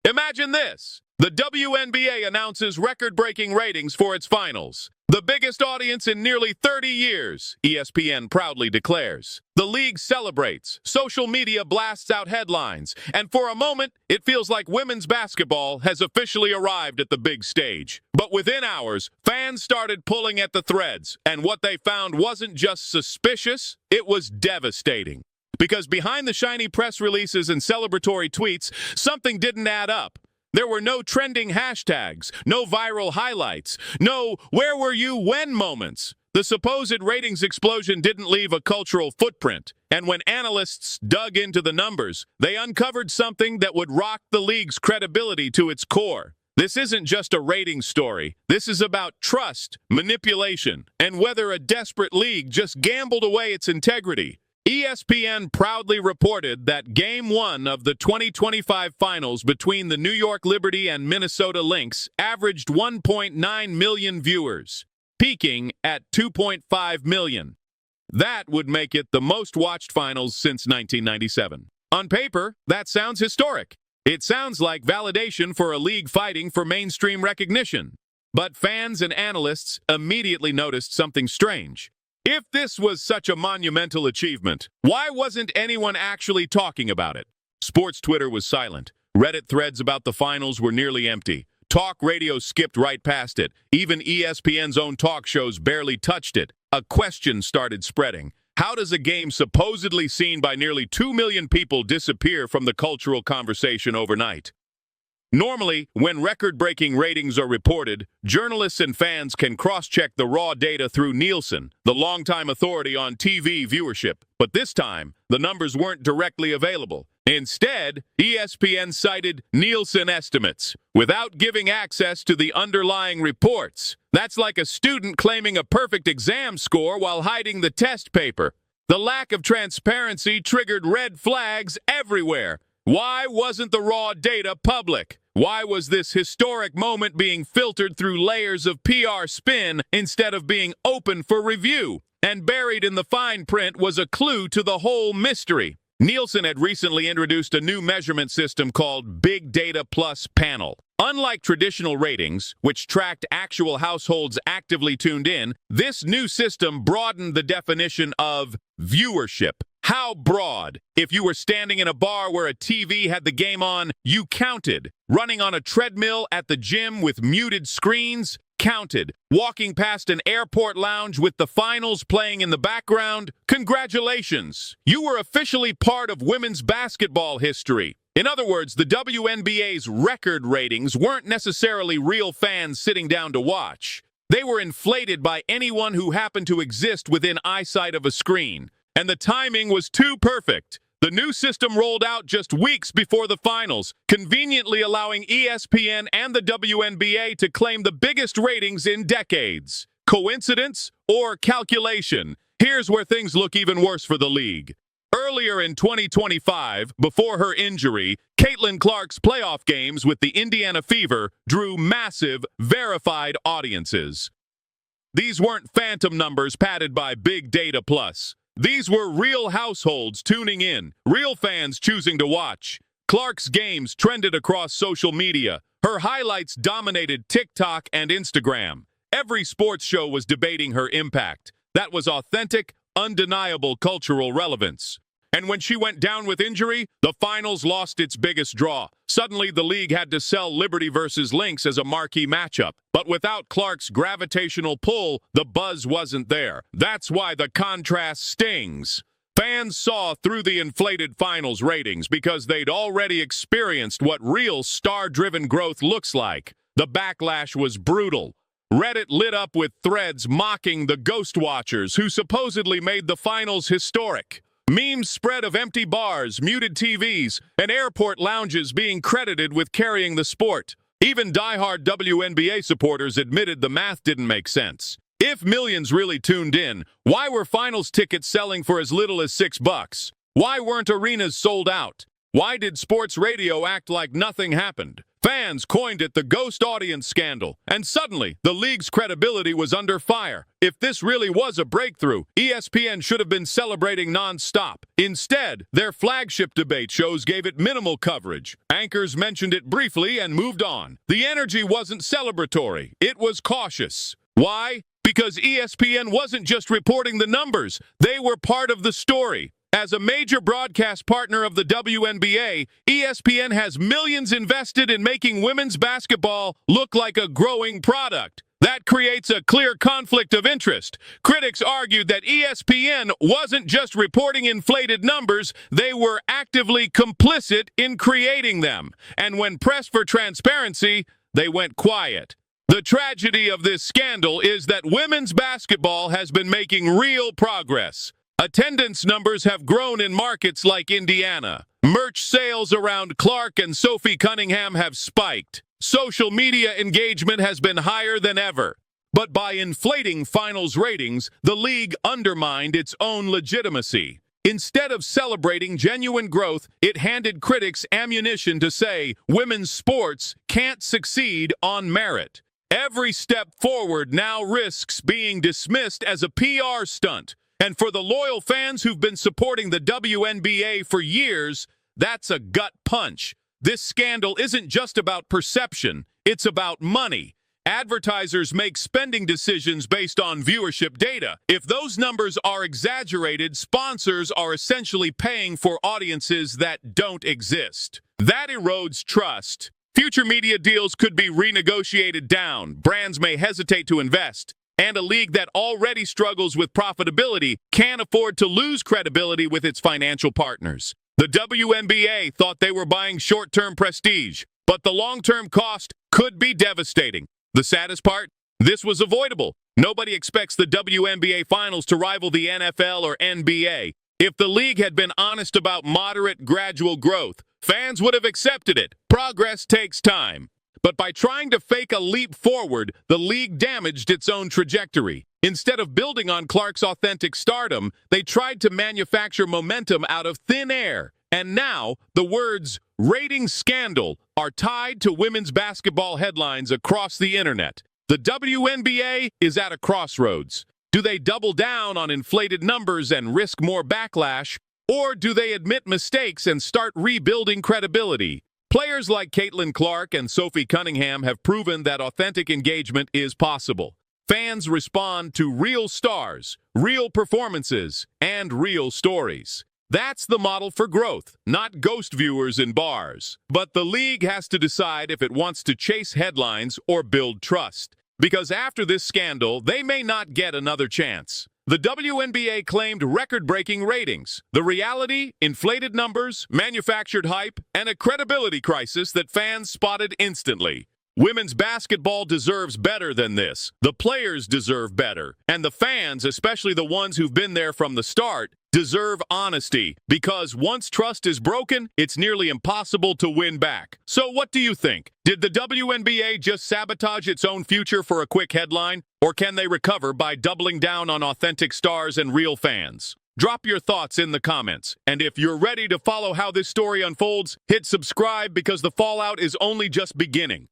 Imagine this. The WNBA announces record-breaking ratings for its finals. The biggest audience in nearly 30 years, ESPN proudly declares. The league celebrates, social media blasts out headlines, and for a moment, it feels like women's basketball has officially arrived at the big stage. But within hours, fans started pulling at the threads, and what they found wasn't just suspicious, it was devastating. Because behind the shiny press releases and celebratory tweets, something didn't add up. There were no trending hashtags, no viral highlights, no where were you when moments. The supposed ratings explosion didn't leave a cultural footprint, and when analysts dug into the numbers, they uncovered something that would rock the league's credibility to its core. This isn't just a ratings story. This is about trust, manipulation, and whether a desperate league just gambled away its integrity. ESPN proudly reported that Game 1 of the 2025 finals between the New York Liberty and Minnesota Lynx averaged 1.9 million viewers, peaking at 2.5 million. That would make it the most-watched finals since 1997. On paper, that sounds historic. It sounds like validation for a league fighting for mainstream recognition. But fans and analysts immediately noticed something strange. If this was such a monumental achievement, why wasn't anyone actually talking about it? Sports Twitter was silent. Reddit threads about the finals were nearly empty. Talk radio skipped right past it. Even ESPN's own talk shows barely touched it. A question started spreading. How does a game supposedly seen by nearly 2 million people disappear from the cultural conversation overnight? Normally, when record-breaking ratings are reported, journalists and fans can cross-check the raw data through Nielsen, the longtime authority on TV viewership. But this time, the numbers weren't directly available. Instead, ESPN cited Nielsen estimates, without giving access to the underlying reports. That's like a student claiming a perfect exam score while hiding the test paper. The lack of transparency triggered red flags everywhere. Why wasn't the raw data public? Why was this historic moment being filtered through layers of PR spin instead of being open for review? And buried in the fine print was a clue to the whole mystery. Nielsen had recently introduced a new measurement system called Big Data Plus Panel. Unlike traditional ratings, which tracked actual households actively tuned in, this new system broadened the definition of viewership. How broad? If you were standing in a bar where a TV had the game on, you counted. Running on a treadmill at the gym with muted screens, counted. Walking past an airport lounge with the finals playing in the background, congratulations! You were officially part of women's basketball history. In other words, the WNBA's record ratings weren't necessarily real fans sitting down to watch. They were inflated by anyone who happened to exist within eyesight of a screen. And the timing was too perfect. The new system rolled out just weeks before the finals, conveniently allowing ESPN and the WNBA to claim the biggest ratings in decades. Coincidence or calculation? Here's where things look even worse for the league. Earlier in 2025, before her injury, Caitlin Clark's playoff games with the Indiana Fever drew massive, verified audiences. These weren't phantom numbers padded by Big Data Plus. These were real households tuning in, real fans choosing to watch. Clark's games trended across social media. Her highlights dominated TikTok and Instagram. Every sports show was debating her impact. That was authentic, undeniable cultural relevance. And when she went down with injury, the finals lost its biggest draw. Suddenly, the league had to sell Liberty versus Lynx as a marquee matchup. But without Clark's gravitational pull, the buzz wasn't there. That's why the contrast stings. Fans saw through the inflated finals ratings because they'd already experienced what real star-driven growth looks like. The backlash was brutal. Reddit lit up with threads mocking the ghost watchers who supposedly made the finals historic. Memes spread of empty bars, muted TVs, and airport lounges being credited with carrying the sport. Even diehard WNBA supporters admitted the math didn't make sense. If millions really tuned in, why were finals tickets selling for as little as $6? Why weren't arenas sold out? Why did sports radio act like nothing happened? Fans coined it the ghost audience scandal, and suddenly, the league's credibility was under fire. If this really was a breakthrough, ESPN should have been celebrating non-stop. Instead, their flagship debate shows gave it minimal coverage. Anchors mentioned it briefly and moved on. The energy wasn't celebratory, it was cautious. Why? Because ESPN wasn't just reporting the numbers, they were part of the story. As a major broadcast partner of the WNBA, ESPN has millions invested in making women's basketball look like a growing product. That creates a clear conflict of interest. Critics argued that ESPN wasn't just reporting inflated numbers, they were actively complicit in creating them. And when pressed for transparency, they went quiet. The tragedy of this scandal is that women's basketball has been making real progress. Attendance numbers have grown in markets like Indiana. Merch sales around Clark and Sophie Cunningham have spiked. Social media engagement has been higher than ever. But by inflating finals ratings, the league undermined its own legitimacy. Instead of celebrating genuine growth, it handed critics ammunition to say women's sports can't succeed on merit. Every step forward now risks being dismissed as a PR stunt. And for the loyal fans who've been supporting the WNBA for years, that's a gut punch. This scandal isn't just about perception, it's about money. Advertisers make spending decisions based on viewership data. If those numbers are exaggerated, sponsors are essentially paying for audiences that don't exist. That erodes trust. Future media deals could be renegotiated down. Brands may hesitate to invest. And a league that already struggles with profitability can't afford to lose credibility with its financial partners. The WNBA thought they were buying short-term prestige, but the long-term cost could be devastating. The saddest part? This was avoidable. Nobody expects the WNBA finals to rival the NFL or NBA. If the league had been honest about moderate, gradual growth, fans would have accepted it. Progress takes time. But by trying to fake a leap forward, the league damaged its own trajectory. Instead of building on Clark's authentic stardom, they tried to manufacture momentum out of thin air. And now, the words "rating scandal" are tied to women's basketball headlines across the internet. The WNBA is at a crossroads. Do they double down on inflated numbers and risk more backlash? Or do they admit mistakes and start rebuilding credibility? Players like Caitlin Clark and Sophie Cunningham have proven that authentic engagement is possible. Fans respond to real stars, real performances, and real stories. That's the model for growth, not ghost viewers in bars. But the league has to decide if it wants to chase headlines or build trust. Because after this scandal, they may not get another chance. The WNBA claimed record-breaking ratings. The reality, inflated numbers, manufactured hype, and a credibility crisis that fans spotted instantly. Women's basketball deserves better than this. The players deserve better. And the fans, especially the ones who've been there from the start, deserve honesty. Because once trust is broken, it's nearly impossible to win back. So what do you think? Did the WNBA just sabotage its own future for a quick headline? Or can they recover by doubling down on authentic stars and real fans? Drop your thoughts in the comments. And if you're ready to follow how this story unfolds, hit subscribe because the fallout is only just beginning.